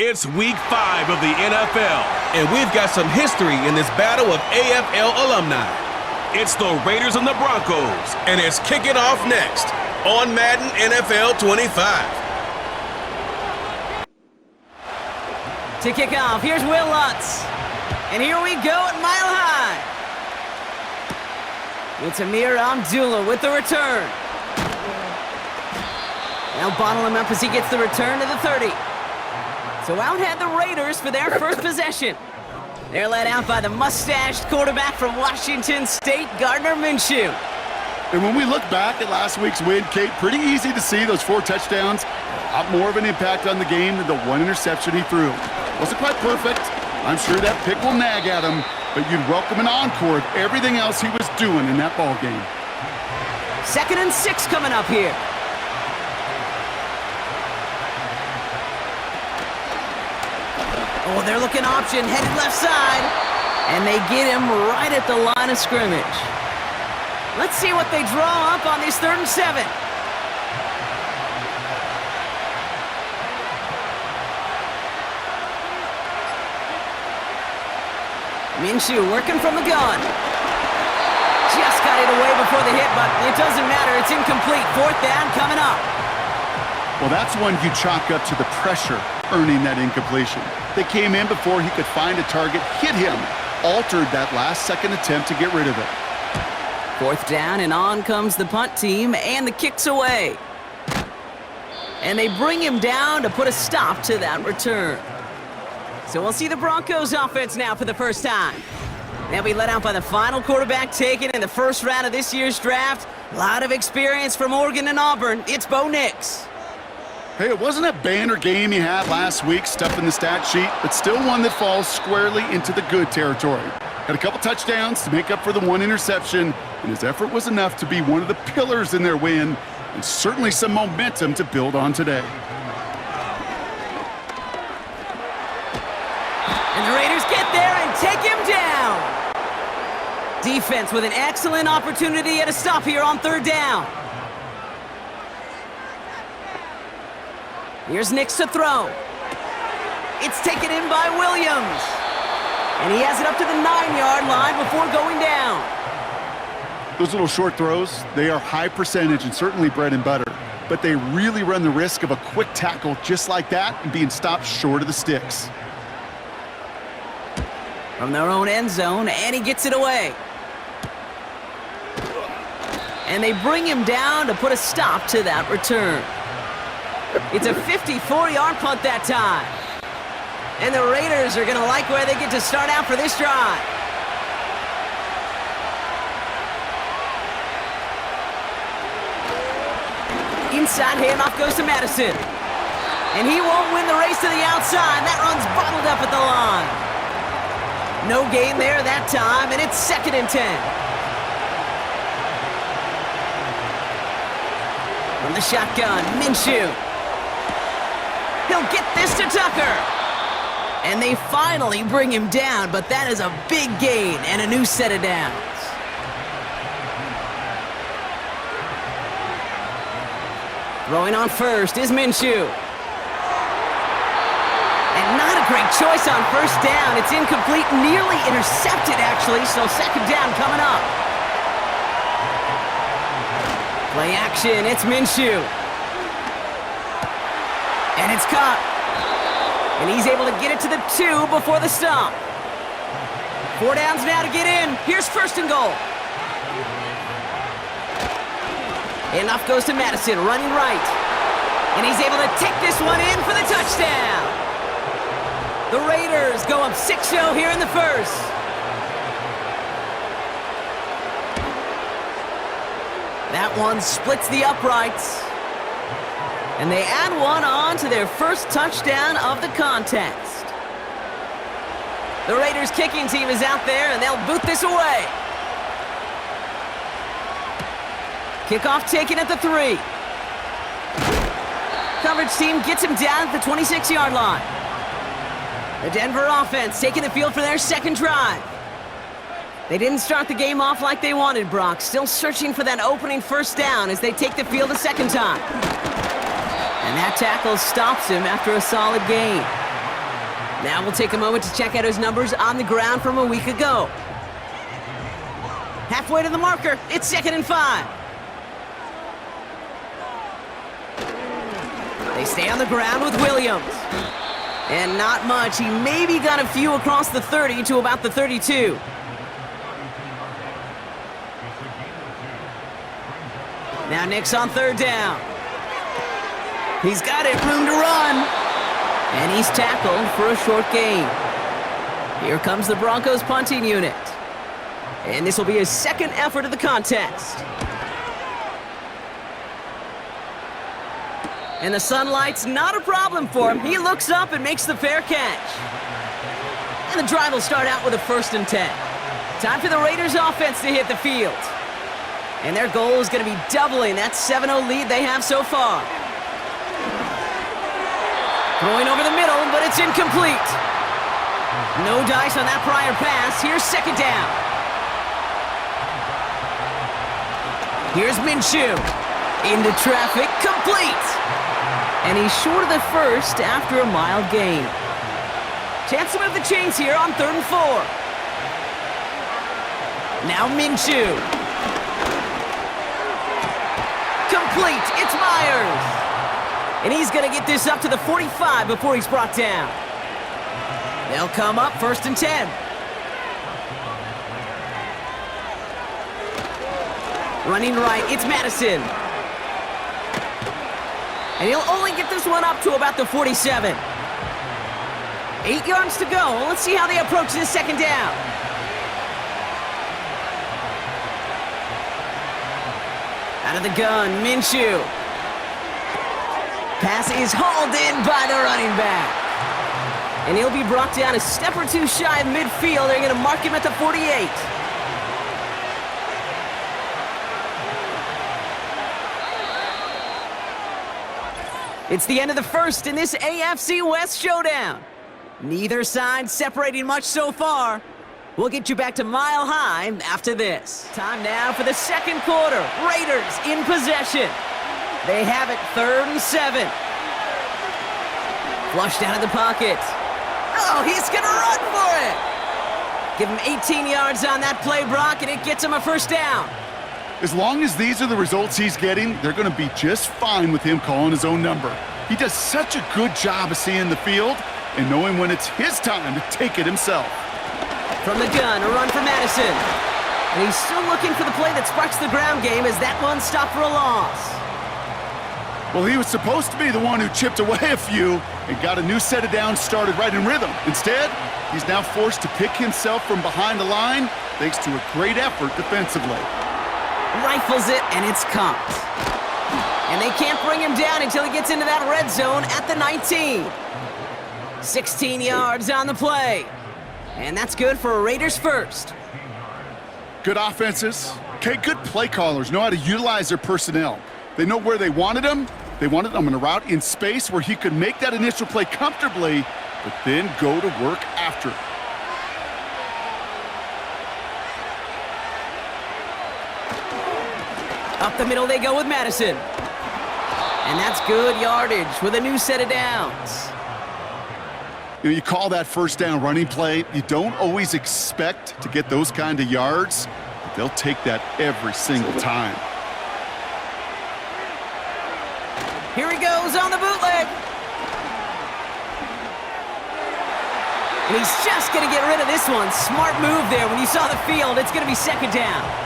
It's week 5 of the NFL, and we've got some history in this battle of AFL alumni. It's the Raiders and the Broncos, and it's kicking off next on Madden NFL 25. To kick off, here's Will Lutz. And here we go at Mile High. It's Amir Abdullah with the return. Now bottle him up as he gets the return to the 30. So out had the Raiders for their first possession. They're led out by the mustached quarterback from Washington State, Gardner Minshew. And when we look back at last week's win, Kate, pretty easy to see those 4 touchdowns. A lot more of an impact on the game than the 1 interception he threw. Wasn't quite perfect. I'm sure that pick will nag at him, but you'd welcome an encore of everything else he was doing in that ball game. 2nd and 6 coming up here. Oh, they're looking option, headed left side. And they get him right at the line of scrimmage. Let's see what they draw up on this 3rd and 7. Minshew working from the gun. Just got it away before the hit, but it doesn't matter. It's incomplete. 4th down coming up. Well, that's one you chalk up to the pressure earning that incompletion. They came in before he could find a target, hit him, altered that last-second attempt to get rid of it. 4th down, and on comes the punt team, and the kick's away. And they bring him down to put a stop to that return. So we'll see the Broncos offense now for the first time. They'll be led out by the final quarterback taken in the first round of this year's draft. A lot of experience from Oregon and Auburn. It's Bo Nix. Hey, it wasn't a banner game he had last week, stuff in the stat sheet, but still one that falls squarely into the good territory. Had a couple touchdowns to make up for the 1 interception, and his effort was enough to be one of the pillars in their win, and certainly some momentum to build on today. And the Raiders get there and take him down. Defense with an excellent opportunity at a stop here on 3rd down. Here's Nix to throw. It's taken in by Williams. And he has it up to the 9-yard line before going down. Those little short throws, they are high percentage and certainly bread and butter. But they really run the risk of a quick tackle just like that and being stopped short of the sticks. From their own end zone, and he gets it away. And they bring him down to put a stop to that return. It's a 54-yard punt that time. And the Raiders are going to like where they get to start out for this drive. Inside handoff goes to Madison. And he won't win the race to the outside. That run's bottled up at the line. No gain there that time, and it's 2nd and 10. From the shotgun, Minshew. He'll get this to Tucker. And they finally bring him down, but that is a big gain and a new set of downs. Throwing on first is Minshew. And not a great choice on 1st down. It's incomplete, nearly intercepted actually, so 2nd down coming up. Play action, it's Minshew. And it's caught. And he's able to get it to the 2 before the stop. 4 downs now to get in. Here's 1st and goal. Handoff goes to Madison, running right. And he's able to take this one in for the touchdown. The Raiders go up 6-0 here in the first. That one splits the uprights. And they add one on to their first touchdown of the contest. The Raiders kicking team is out there, and they'll boot this away. Kickoff taken at the 3. Coverage team gets him down at the 26-yard line. The Denver offense taking the field for their 2nd drive. They didn't start the game off like they wanted, Brock. Still searching for that opening 1st down as they take the field a 2nd time. And that tackle stops him after a solid gain. Now we'll take a moment to check out his numbers on the ground from a week ago. Halfway to the marker, it's 2nd and 5. They stay on the ground with Williams. And not much. He maybe got a few across the 30 to about the 32. Now Nick's on 3rd down. He's got it, room to run. And he's tackled for a short gain. Here comes the Broncos punting unit. And this will be his 2nd effort of the contest. And the sunlight's not a problem for him. He looks up and makes the fair catch. And the drive will start out with a 1st and 10. Time for the Raiders offense to hit the field. And their goal is going to be doubling that 7-0 lead they have so far. Throwing over the middle, but it's incomplete. No dice on that prior pass. Here's 2nd down. Here's Minshew. Into traffic, complete. And he's short of the 1st after a mild gain. Chance to move the chains here on 3rd and 4. Now Minshew. Complete, it's Myers. And he's gonna get this up to the 45 before he's brought down. They'll come up 1st and 10. Running right, it's Madison. And he'll only get this one up to about the 47. 8 yards to go. Let's see how they approach this 2nd down. Out of the gun, Minshew. Pass is hauled in by the running back. And he'll be brought down a step or two shy of midfield. They're going to mark him at the 48. It's the end of the 1st in this AFC West showdown. Neither side separating much so far. We'll get you back to Mile High after this. Time now for the 2nd quarter. Raiders in possession. They have it 3rd and 7. Flushed out of the pocket. Oh, he's going to run for it. Give him 18 yards on that play, Brock, and it gets him a 1st down. As long as these are the results he's getting, they're going to be just fine with him calling his own number. He does such a good job of seeing the field and knowing when it's his time to take it himself. From the gun, a run for Madison. And he's still looking for the play that sparks the ground game as that one stopped for a loss. Well, he was supposed to be the one who chipped away a few and got a new set of downs started right in rhythm. Instead, he's now forced to pick himself from behind the line thanks to a great effort defensively. Rifles it, and it's caught. And they can't bring him down until he gets into that red zone at the 19. 16 yards on the play. And that's good for a Raiders 1st. Good offenses. Okay, good play callers know how to utilize their personnel. They know where they wanted him. They wanted him in a route in space where he could make that initial play comfortably, but then go to work after it. Up the middle they go with Madison. And that's good yardage with a new set of downs. You call that 1st down running play. You don't always expect to get those kind of yards, but they'll take that every single time. Here he goes on the bootleg. And he's just going to get rid of this one. Smart move there. When you saw the field, it's going to be 2nd down.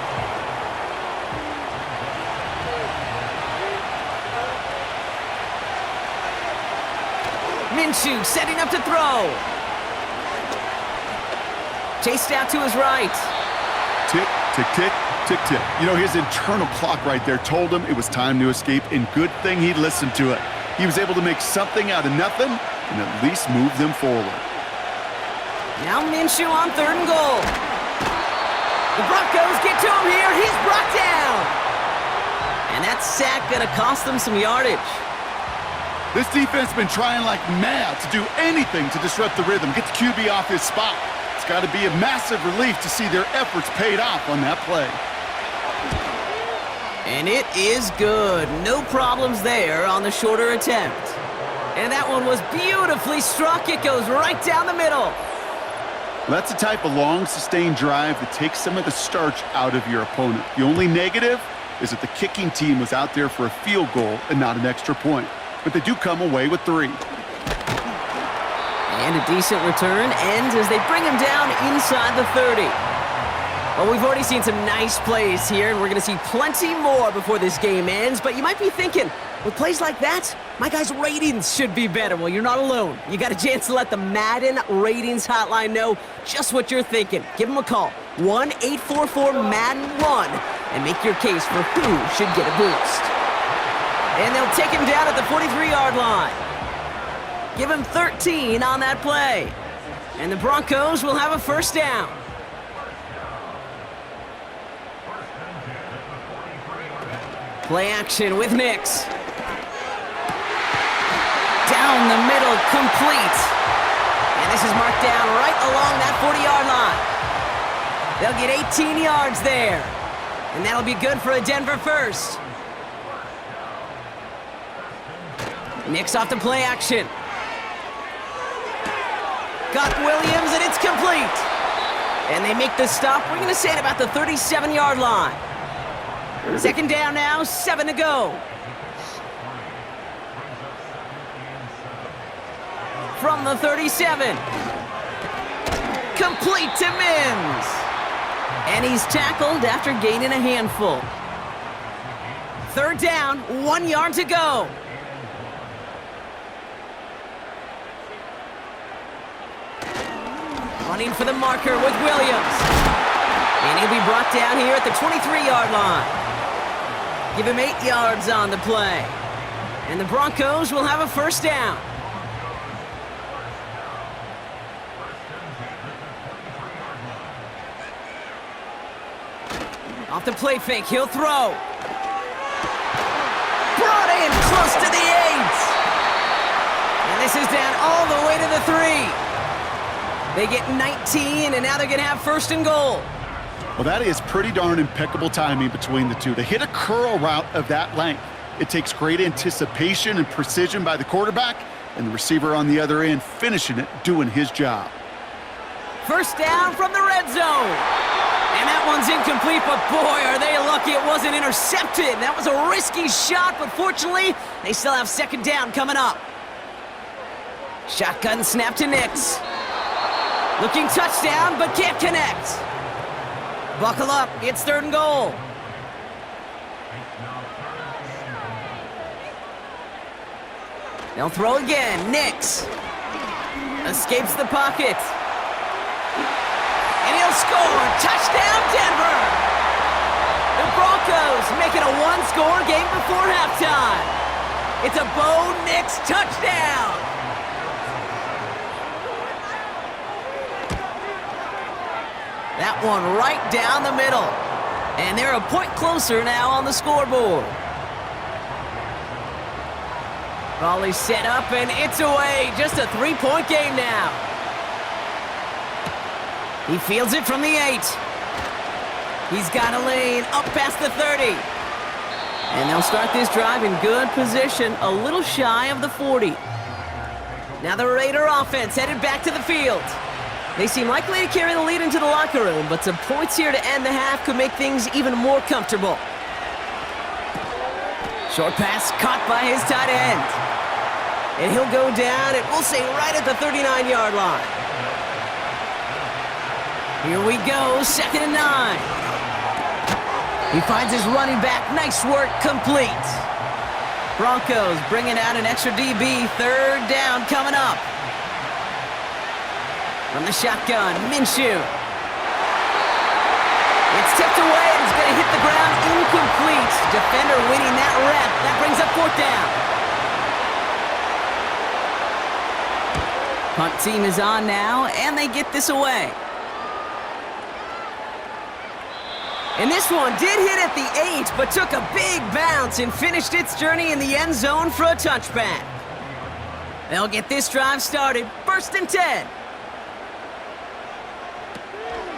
Minshew setting up to throw. Chased out to his right. Tick, tick, tick, tick, tick. You know, his internal clock right there told him it was time to escape, and good thing he listened to it. He was able to make something out of nothing and at least move them forward. Now Minshew on 3rd and goal. The Broncos get to him here. He's brought down. And that sack gonna cost them some yardage. This defense has been trying like mad to do anything to disrupt the rhythm, get the QB off his spot. It's got to be a massive relief to see their efforts paid off on that play. And it is good. No problems there on the shorter attempt. And that one was beautifully struck. It goes right down the middle. That's the type of long, sustained drive that takes some of the starch out of your opponent. The only negative is that the kicking team was out there for a field goal and not an extra point. But they do come away with 3. And a decent return ends as they bring him down inside the 30. Well, we've already seen some nice plays here, and we're going to see plenty more before this game ends. But you might be thinking, with plays like that, my guys' ratings should be better. Well, you're not alone. You got a chance to let the Madden Ratings Hotline know just what you're thinking. Give them a call, 1-844-MADDEN-1, and make your case for who should get a boost. And they'll take him down at the 43-yard line. Give him 13 on that play. And the Broncos will have a first down. Play action with Nix. Down the middle, complete. And this is marked down right along that 40-yard line. They'll get 18 yards there. And that'll be good for a Denver first. Nix off the play action. Got Williams, and it's complete. And they make the stop, we're going to say at about the 37-yard line. Second down now, 7 to go. From the 37. Complete to Mims. And he's tackled after gaining a handful. Third down, 1 yard to go. Running for the marker with Williams. And he'll be brought down here at the 23-yard line. Give him 8 yards on the play. And the Broncos will have a first down. Off the play fake, he'll throw. Brought in close to the 8. And this is down all the way to the 3. They get 19, and now they're going to have first and goal. Well, that is pretty darn impeccable timing between the two. They hit a curl route of that length. It takes great anticipation and precision by the quarterback, and the receiver on the other end finishing it, doing his job. First down from the red zone. And that one's incomplete, but boy, are they lucky it wasn't intercepted. That was a risky shot, but fortunately, they still have second down coming up. Shotgun snap to Nix. Looking touchdown, but can't connect. Buckle up, it's third and goal. They'll throw again, Nix. Escapes the pocket. And he'll score, touchdown Denver! The Broncos make it a one-score game before halftime. It's a Bo Nix touchdown! That one right down the middle. And they're a point closer now on the scoreboard. Volley set up, and it's away. Just a three-point game now. He fields it from the 8. He's got a lane up past the 30. And they'll start this drive in good position, a little shy of the 40. Now the Raider offense headed back to the field. They seem likely to carry the lead into the locker room, but some points here to end the half could make things even more comfortable. Short pass caught by his tight end. And he'll go down, and we'll say right at the 39-yard line. Here we go, 2nd and 9. He finds his running back, nice work, complete. Broncos bringing out an extra DB, third down coming up. From the shotgun, Minshew. It's tipped away and it's going to hit the ground incomplete. Defender winning that rep. That brings up 4th down. Punt team is on now, and they get this away. And this one did hit at the 8, but took a big bounce and finished its journey in the end zone for a touchback. They'll get this drive started. 1st and 10.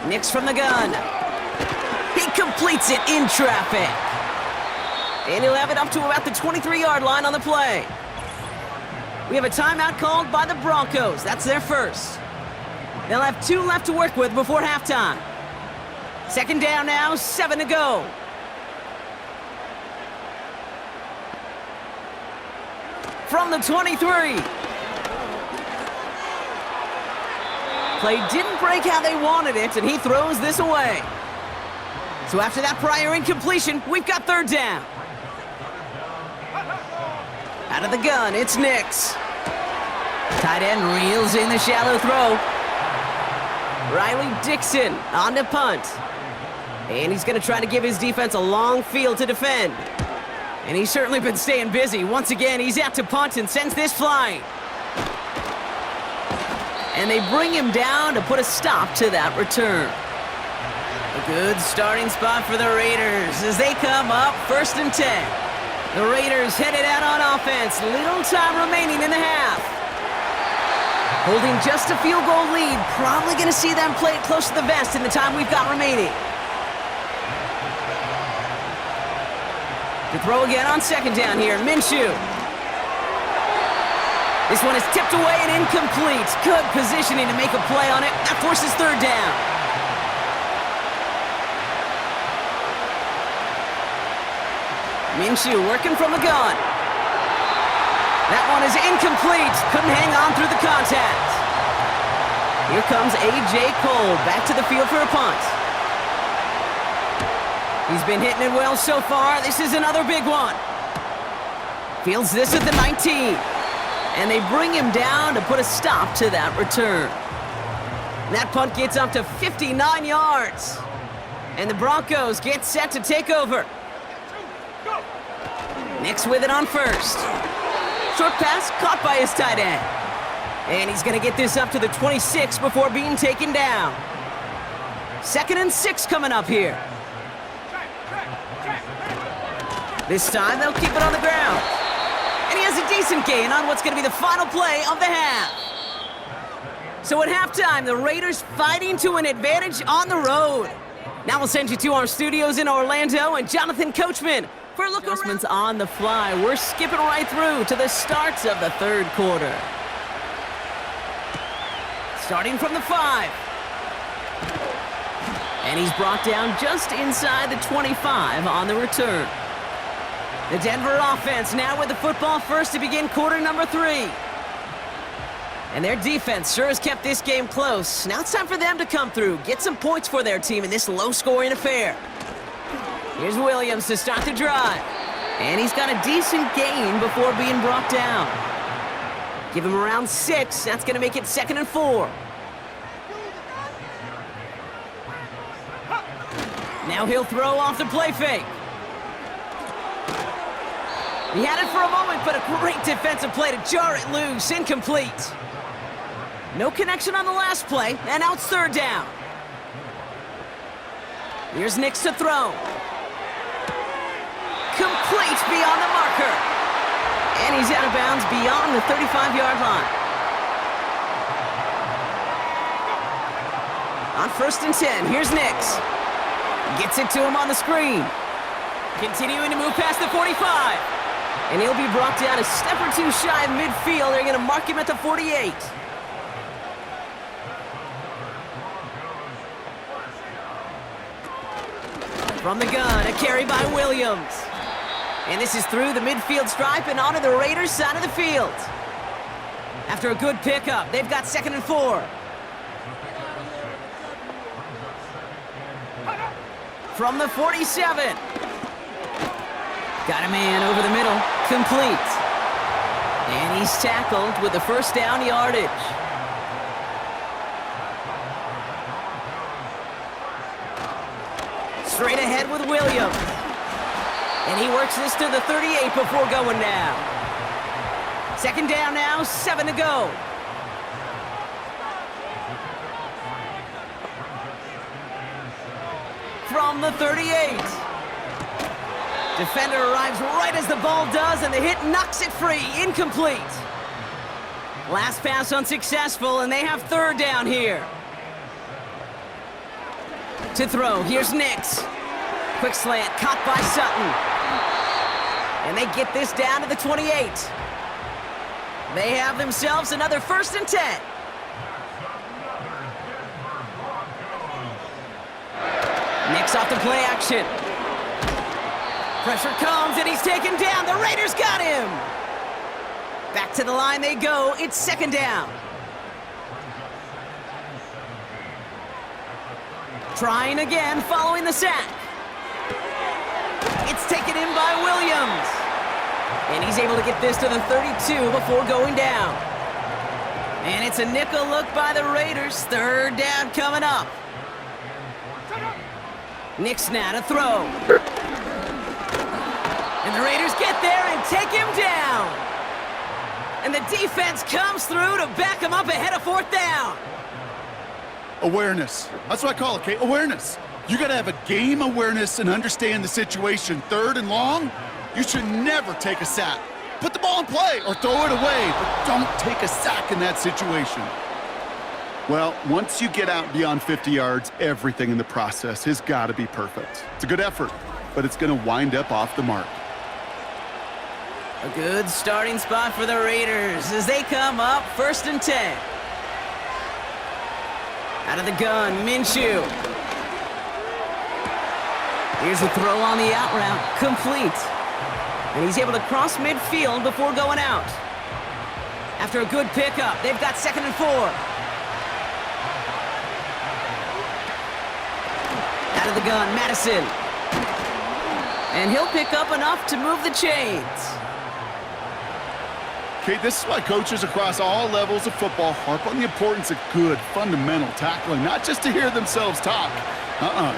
Nix from the gun. He completes it in traffic. And he'll have it up to about the 23-yard line on the play. We have a timeout called by the Broncos. That's their first. They'll have 2 left to work with before halftime. Second down now, 7 to go. From the 23. Play didn't break how they wanted it, and he throws this away. So after that prior incompletion, we've got third down. Out of the gun, it's Nix. Tight end reels in the shallow throw. Riley Dixon on the punt. And he's going to try to give his defense a long field to defend. And he's certainly been staying busy. Once again, he's out to punt and sends this flying. And they bring him down to put a stop to that return. A good starting spot for the Raiders as they come up 1st and 10. The Raiders headed out on offense. Little time remaining in the half. Holding just a field goal lead. Probably going to see them play it close to the vest in the time we've got remaining. To throw again on second down here, Minshew. This one is tipped away and incomplete. Good positioning to make a play on it. That forces third down. Minshew working from the gun. That one is incomplete. Couldn't hang on through the contact. Here comes A.J. Cole back to the field for a punt. He's been hitting it well so far. This is another big one. Fields this at the 19. And they bring him down to put a stop to that return. That punt gets up to 59 yards. And the Broncos get set to take over. Nix with it on first. Short pass caught by his tight end. And he's going to get this up to the 26 before being taken down. 2nd and 6 coming up here. This time they'll keep it on the ground. And he has a decent gain on what's going to be the final play of the half. So at halftime, the Raiders fighting to an advantage on the road. Now we'll send you to our studios in Orlando and Jonathan Coachman for a look adjustments on the fly. We're skipping right through to the starts of the third quarter. Starting from the 5. And he's brought down just inside the 25 on the return. The Denver offense now with the football first to begin quarter number 3. And their defense sure has kept this game close. Now it's time for them to come through, get some points for their team in this low-scoring affair. Here's Williams to start the drive. And he's got a decent gain before being brought down. Give him around 6. That's going to make it 2nd and 4. Now he'll throw off the play fake. He had it for a moment, but a great defensive play to jar it loose. Incomplete. No connection on the last play, and now it's third down. Here's Nix to throw. Complete beyond the marker. And he's out of bounds beyond the 35-yard line. On 1st and 10, here's Nix. Gets it to him on the screen. Continuing to move past the 45. And he'll be brought down a step or 2 shy of midfield. They're going to mark him at the 48. From the gun, a carry by Williams. And this is through the midfield stripe and onto the Raiders' side of the field. After a good pickup, they've got 2nd and 4. From the 47. Got a man over the middle. Complete. And he's tackled with the first down yardage. Straight ahead with Williams. And he works this to the 38 before going down. 2nd down now, 7 to go. From the 38. Defender arrives right as the ball does, and the hit knocks it free. Incomplete. Last pass unsuccessful, and they have third down here. To throw, here's Nix. Quick slant, caught by Sutton. And they get this down to the 28. They have themselves another 1st and 10. Nick's off the play action. Pressure comes, and he's taken down. The Raiders got him. Back to the line they go. It's 2nd down. Trying again following the sack. It's taken in by Williams. And he's able to get this to the 32 before going down. And it's a nickel look by the Raiders. 3rd down coming up. Nick's now to throw. And the Raiders get there and take him down. And the defense comes through to back him up ahead of 4th down. Awareness. That's what I call it, Kate. Awareness. You got to have a game awareness and understand the situation. 3rd and long, you should never take a sack. Put the ball in play or throw it away, but don't take a sack in that situation. Well, once you get out beyond 50 yards, everything in the process has got to be perfect. It's a good effort, but it's going to wind up off the mark. A good starting spot for the Raiders as they come up 1st and 10. Out of the gun, Minshew. Here's a throw on the out route, complete. And he's able to cross midfield before going out. After a good pickup, they've got 2nd and 4. Out of the gun, Madison. And he'll pick up enough to move the chains. Okay, this is why coaches across all levels of football harp on the importance of good, fundamental tackling, not just to hear themselves talk.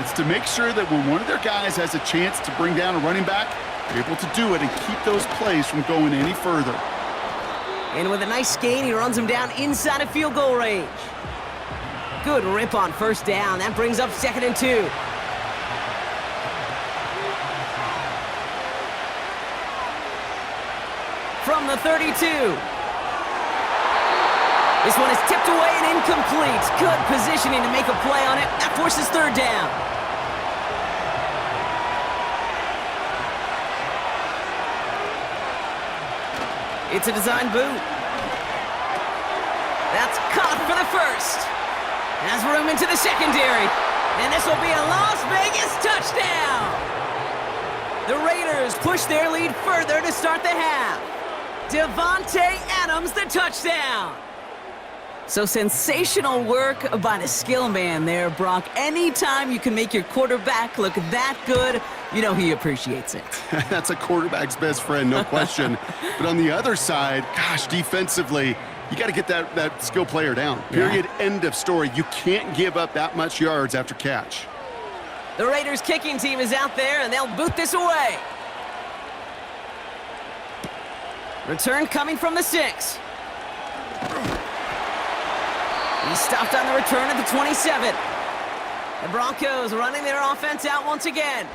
It's to make sure that when one of their guys has a chance to bring down a running back, they're able to do it and keep those plays from going any further. And with a nice gain, he runs him down inside of field goal range. Good rip on 1st down. That brings up 2nd and 2. From the 32. This one is tipped away and incomplete. Good positioning to make a play on it. That forces 3rd down. It's a design boot. That's caught for the 1st. Has room into the secondary. And this will be a Las Vegas touchdown. The Raiders push their lead further to start the half. Devontae Adams, the touchdown. So sensational work by the skill man there, Brock. Anytime you can make your quarterback look that good, you know he appreciates it. That's a quarterback's best friend, no question. But on the other side, gosh, defensively, you got to get that skill player down. Period, end of story. You can't give up that much yards after catch. The Raiders kicking team is out there, and they'll boot this away. Return coming from the 6. He's stopped on the return at the 27. The Broncos running their offense out once again.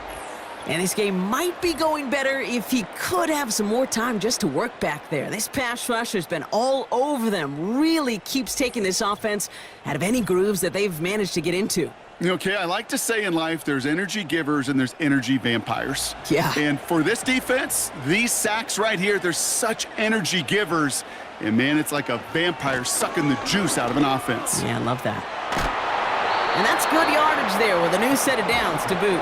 And this game might be going better if he could have some more time just to work back there. This pass rush has been all over them. Really keeps taking this offense out of any grooves that they've managed to get into. Okay, I like to say in life there's energy givers and there's energy vampires. Yeah. And for this defense, these sacks right here, they're such energy givers. And, man, it's like a vampire sucking the juice out of an offense. Yeah, I love that. And that's good yardage there with a new set of downs to boot.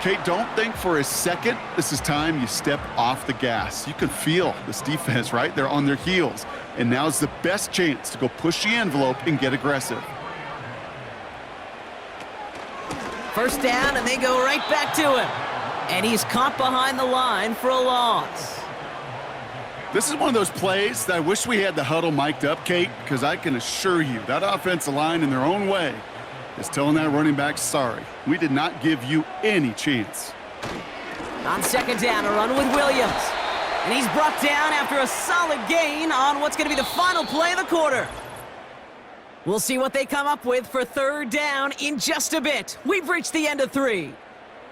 Okay, don't think for a second this is time you step off the gas. You can feel this defense, right? They're on their heels. And now's the best chance to go push the envelope and get aggressive. 1st down, and they go right back to him. And he's caught behind the line for a loss. This is one of those plays that I wish we had the huddle mic'd up, Kate, because I can assure you that offensive line in their own way is telling that running back, sorry, we did not give you any chance. On 2nd down, a run with Williams. And he's brought down after a solid gain on what's going to be the final play of the quarter. We'll see what they come up with for 3rd down in just a bit. We've reached the end of 3.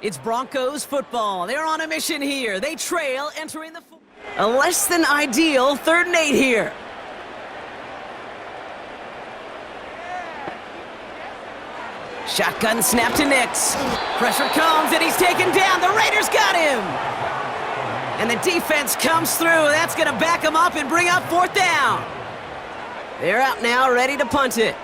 It's Broncos football. They're on a mission here. They trail entering the... A less than ideal 3rd and 8 here. Shotgun snap to Nix. Pressure comes and he's taken down. The Raiders got him. And the defense comes through. That's going to back them up and bring up 4th down. They're out now, ready to punt it.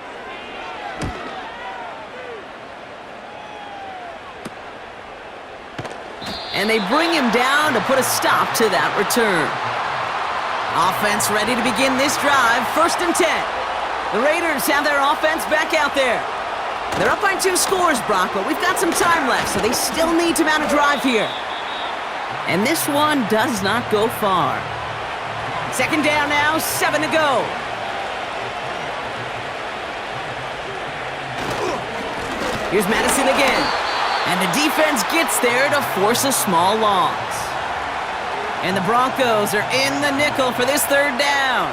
And they bring him down to put a stop to that return. Offense ready to begin this drive. 1st and 10. The Raiders have their offense back out there. They're up by 2 scores, Brock, but we've got some time left, so they still need to mount a drive here. And this one does not go far. 2nd down now, 7 to go. Here's Madison again. And the defense gets there to force a small loss. And the Broncos are in the nickel for this 3rd down.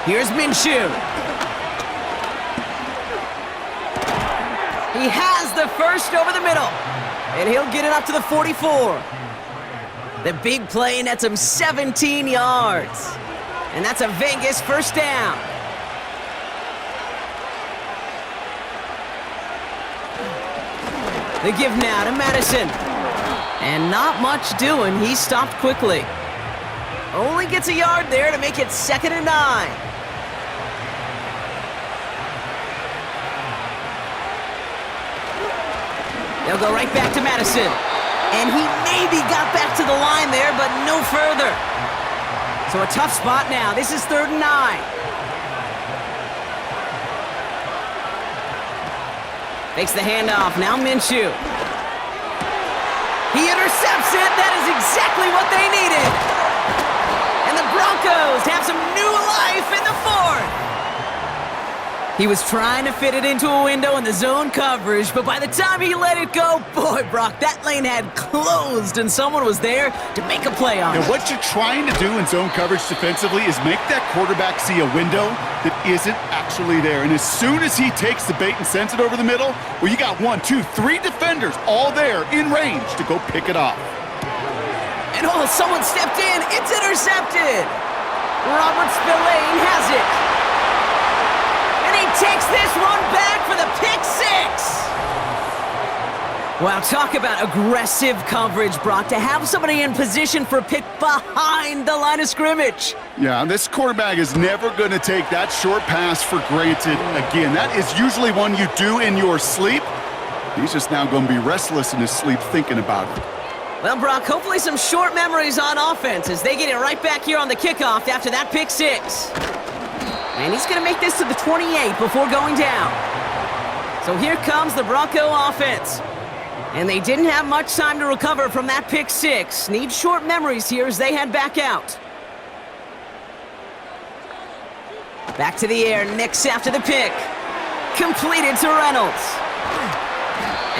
Here's Minshew. He has the first over the middle. And he'll get it up to the 44. The big play nets him 17 yards. And that's a Vegas 1st down. The give now to Madison. And not much doing. He stopped quickly. Only gets a yard there to make it 2nd and 9. They'll go right back to Madison. And he maybe got back to the line there, but no further. So a tough spot now. This is 3rd and 9. Takes the handoff. Now Minshew. He intercepts it. That is exactly what they needed. And the Broncos have some new life in the 4th. He was trying to fit it into a window in the zone coverage, but by the time he let it go, boy, Brock, that lane had closed and someone was there to make a play on it. And what you're trying to do in zone coverage defensively is make that quarterback see a window that isn't actually there. And as soon as he takes the bait and sends it over the middle, well, you got 1, 2, 3 defenders all there in range to go pick it off. And oh, someone stepped in. It's intercepted. Robert Spillane has it. And he takes this one back for the pick 6. Wow, talk about aggressive coverage, Brock, to have somebody in position for a pick behind the line of scrimmage. Yeah, this quarterback is never going to take that short pass for granted again. That is usually one you do in your sleep. He's just now going to be restless in his sleep thinking about it. Well, Brock, hopefully some short memories on offense as they get it right back here on the kickoff after that pick 6. And he's going to make this to the 28 before going down. So here comes the Bronco offense. And they didn't have much time to recover from that pick 6. Need short memories here as they head back out. Back to the air, Nix after the pick. Completed to Reynolds.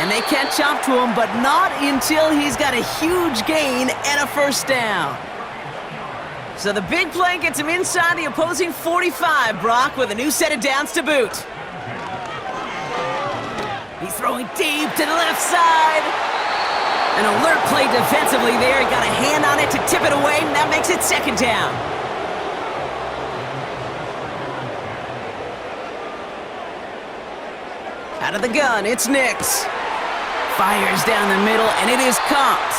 And they catch up to him, but not until he's got a huge gain and a 1st down. So the big play gets him inside the opposing 45, Brock, with a new set of downs to boot. He's throwing deep to the left side. An alert play defensively there. He got a hand on it to tip it away, and that makes it 2nd down. Out of the gun, it's Nix. Fires down the middle, and it is caught.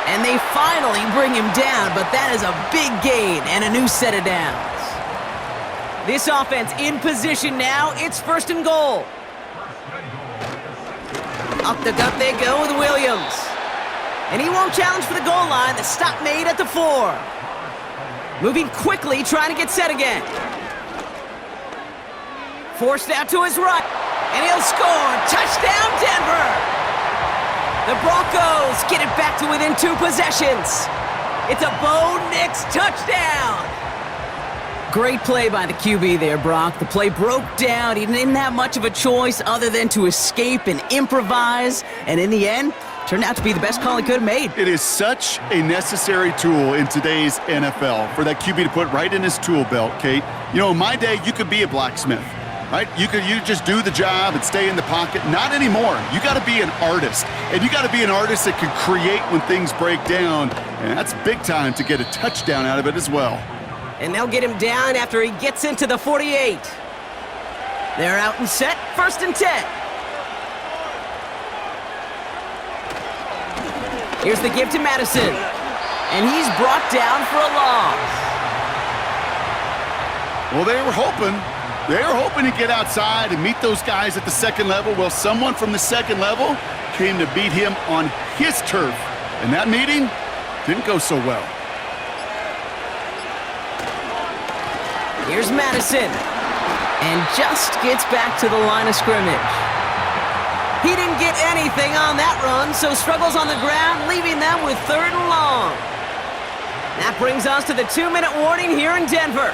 And they finally bring him down, but that is a big gain and a new set of downs. This offense in position now. It's 1st and goal. Up the gut they go with Williams. And he won't challenge for the goal line. The stop made at the 4. Moving quickly, trying to get set again. Forced out to his right. And he'll score. Touchdown, Denver! The Broncos get it back to within 2 possessions. It's a Bo Nix touchdown. Great play by the QB there, Brock. The play broke down. He didn't have much of a choice other than to escape and improvise. And in the end, turned out to be the best call he could have made. It is such a necessary tool in today's NFL for that QB to put right in his tool belt, Kate. You know, in my day, you could be a blacksmith. Right? You just do the job and stay in the pocket. Not anymore. You got to be an artist. And you got to be an artist that can create when things break down. And that's big time to get a touchdown out of it as well. And they'll get him down after he gets into the 48. They're out and set. 1st and 10. Here's the give to Madison. And he's brought down for a loss. Well, they were hoping to get outside and meet those guys at the second level. Well, someone from the second level came to beat him on his turf. And that meeting didn't go so well. Here's Madison. And just gets back to the line of scrimmage. He didn't get anything on that run, so struggles on the ground, leaving them with 3rd and long. That brings us to the 2-minute warning here in Denver.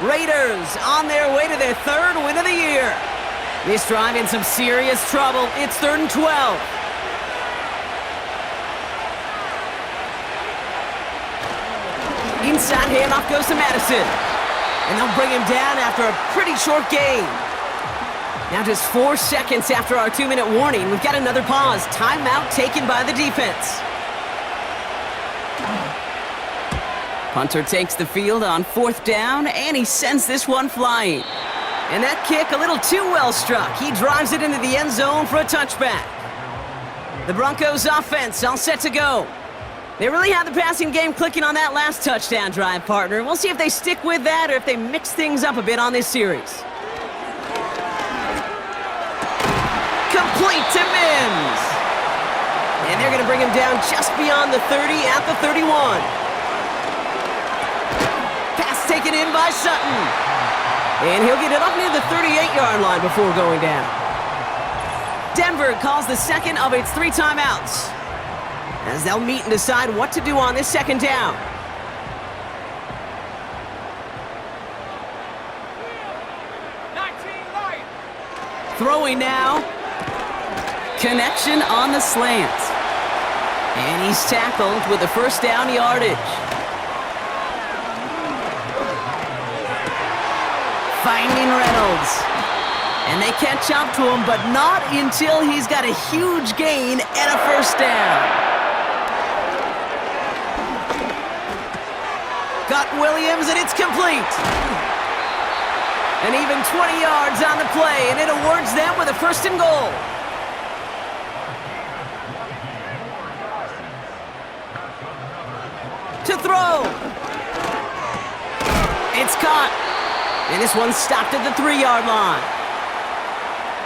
Raiders on their way to their 3rd win of the year. This drive in some serious trouble. It's 3rd and 12. Inside handoff goes to Madison. And they'll bring him down after a pretty short gain. Now just 4 seconds after our 2-minute warning, we've got another pause. Timeout taken by the defense. Punter takes the field on 4th down, and he sends this one flying. And that kick a little too well struck. He drives it into the end zone for a touchback. The Broncos offense all set to go. They really had the passing game clicking on that last touchdown drive, partner. We'll see if they stick with that or if they mix things up a bit on this series. Complete to Mims. And they're going to bring him down just beyond the 30 at the 31. Pass taken in by Sutton. And he'll get it up near the 38-yard line before going down. Denver calls the second of its 3 timeouts, as they'll meet and decide what to do on this 2nd down. Throwing now. Connection on the slant. And he's tackled with the 1st down yardage. Finding Reynolds. And they catch up to him, but not until he's got a huge gain and a 1st down. Got Williams, and it's complete. And even 20 yards on the play, and it awards them with a 1st and goal. To throw. It's caught. And this one's stopped at the 3-yard line.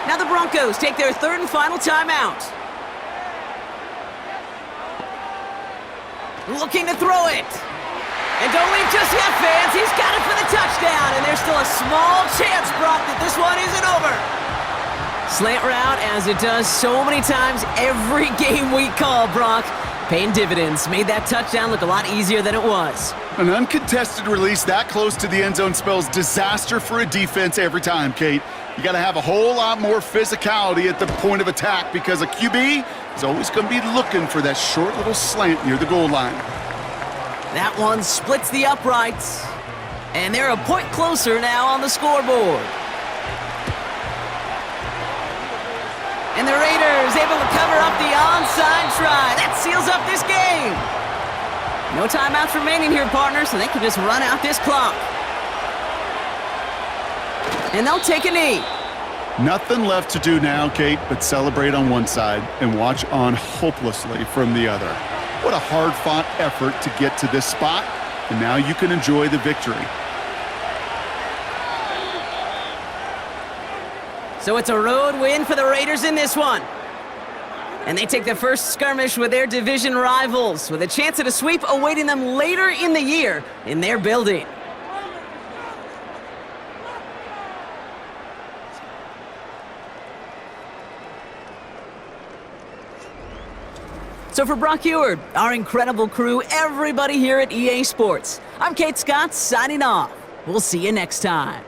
Now the Broncos take their 3rd and final timeout. Looking to throw it. And don't leave just yet, fans. He's got it for the touchdown. And there's still a small chance, Brock, that this one isn't over. Slant route, as it does so many times every game we call, Brock. Paying dividends. Made that touchdown look a lot easier than it was. An uncontested release that close to the end zone spells disaster for a defense every time, Kate. You got to have a whole lot more physicality at the point of attack because a QB is always going to be looking for that short little slant near the goal line. That one splits the uprights. And they're a point closer now on the scoreboard. And the Raiders able to cover up the onside try. That seals up this game. No timeouts remaining here, partner, so they can just run out this clock. And they'll take a knee. Nothing left to do now, Kate, but celebrate on one side and watch on hopelessly from the other. What a hard-fought effort to get to this spot, and now you can enjoy the victory. So it's a road win for the Raiders in this one. And they take the first skirmish with their division rivals, with a chance at a sweep awaiting them later in the year in their building. So for Brock Eward, our incredible crew, everybody here at EA Sports, I'm Kate Scott signing off. We'll see you next time.